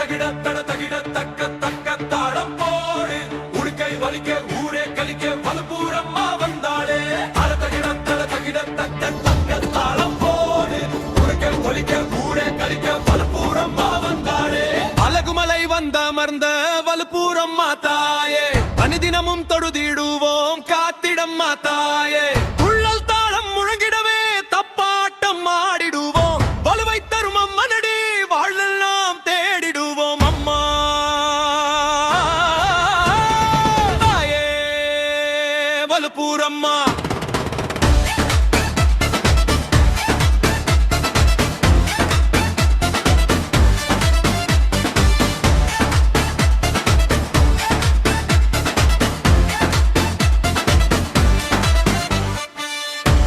தகிட தகிட தக்க தக்க தாளம் போடு உடுக்கை வலிக்க ஊரே கலிக்க வலுப்பூரம்மா வந்தாளே அட தகிட தக்க தக்க தாளம் போடு உடுக்கை வலிக்க ஊரே கலிக்க வலுப்பூரம்மா வந்தாளே அழகுமலை வந்த அமர்ந்த வலுப்பூரம்மா தாயே அனுதினமும் தொழுதிடுவோம் காத்திடம்மா தாயே உள்ளல் தாளம் முழங்கிடவே தப்பாட்டம் ஆடிடுவோம் வலுவை தரும் அம்மனடி வாழ்நெல்லாம் தேடிடுவோம் அம்மா தாயே வலுப்பூரம்மா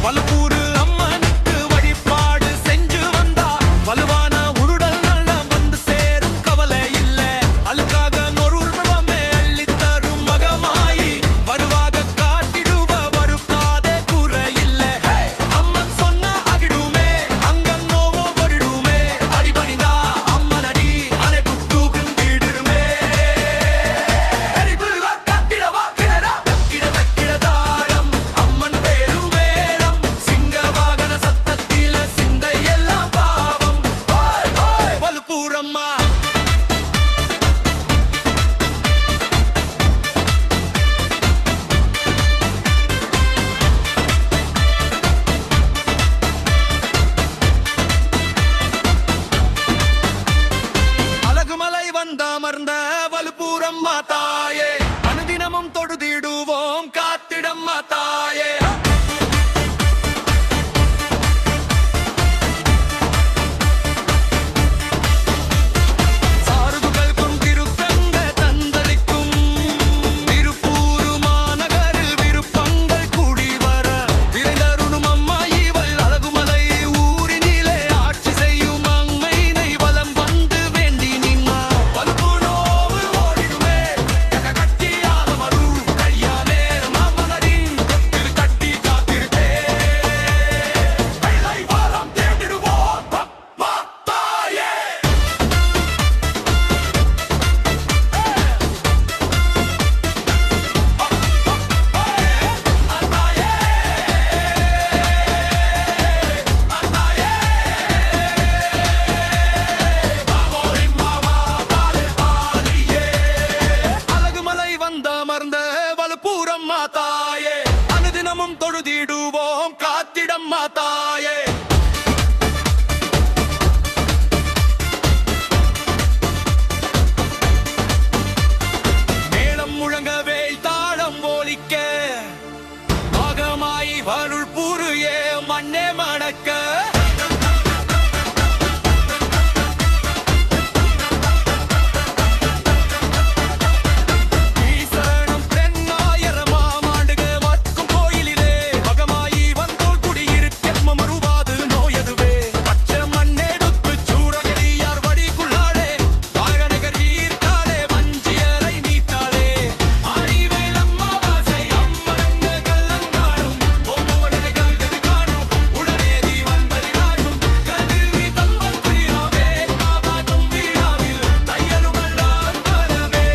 வலுப்பூரு அம்மனுக்கு வழிபாடு செஞ்சு வந்தா வலுவான உருடல் நல்ல வந்து சேரும் கவலை இல்ல அழுக்காக நொறுமே அள்ளி தரும் மகமாயி வருவாக காட்டிடுவ வருக்காதே குறை இல்ல அம்மன் சொன்ன அகிடுமே அங்க நோவோ வடிடுமே அடிபடிதா அம்மனடி அனை புட்டு குந்திடுமே எரிபுல கட்டிடவா கிடடா கிட தாரம் அம்மன் பேருமே சிங்கவாகன சத்தத்தில சிந்தை எல்லாம் பாவம் வலுப்பூரம்மா அழகுமலை வந்த அமர்ந்த வலுப்பூரம்மா தாயே அனுதினமும் தொழுதிடுவோம் காத்திடம்மா தாயே சாறுகள் கொண்டிருக்கங்க தந்தளிக்கும் திருப்பூரு மாநகரில் விருப்பங்கள் கூடி வர விரைந்தருணும் அம்மா இவள் அழகுமலை ஊரினிலே ஆட்சி செய்யும் அம்மைனை வலம் வந்து வேண்டி நின்னா வலுப்பூனோவு ஓடிடுமே கட்டியாக மறு கையா நேரம் அம்மனடின் திரு கட்டி காத்திருப்பே கைலை வாரம் தேடிடுவோம் அம்மா தாயே அழகுமலை வந்த அமர்ந்த வலுப்பூரம்மா தாயே அனுதினமும் தொழுதிடுவோம் காத்திடம்மா தாயே மேளம் முழங்கவே தாளம் ஒலிக்க மகமாயி வலுப்பூரு ஏ மண்ணே மணக்க ஈசனம் தென்னாயிரமாம் ஆண்டுக வக்கும் கோயிலிலே மகமாயி வந்தோள் குடியிருக்க மறுவாது நோயதுவே பச்சை மண்ணெடுத்து சூரகரியார் வடிக்குள்ளாளே வாகனகர் ஈர்த்தாளே வஞ்சியரை நீத்தாளே ஆடிவேலம்மா வாசை அம்மனங்க கல்லங்காடும் ஒவ்வொரு கல்கது காணும் உடனேதி வந்ததி நாடும் கல்வி தம்பல் புரியாமே காபாட்டும் வீராவில் தையலுமெல்லாம் வரவே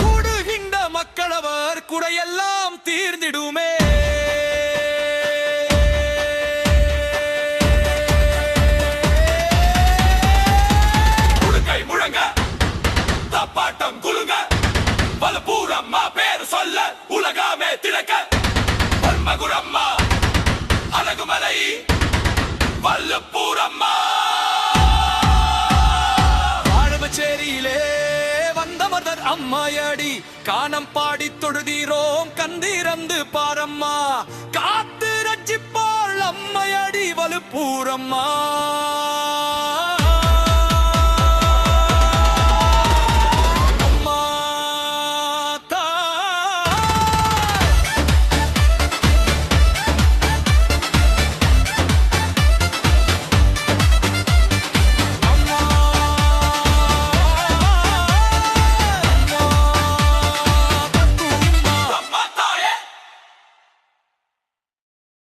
கூடுகின்ற மக்களவர் குறையெல்லாம் தீர்ந்திடுமே உடுக்கை முழங்க தப்பாட்டம் குலுங்க வலுப்பூரம்மா பேர் சொல்ல உலகாமே திறக்க பன்மகுரம்மா அழகுமலை வலுப்பூரம்மா ஆழவச்சேரியிலே வந்தமர்தர் அம்மாயடி காணம் பாடி தொழுதீரோம் கந்திரந்து பாரம்மா காத்து ரட்சிப்பாள் அம்மையடி வலுப்பூரம்மா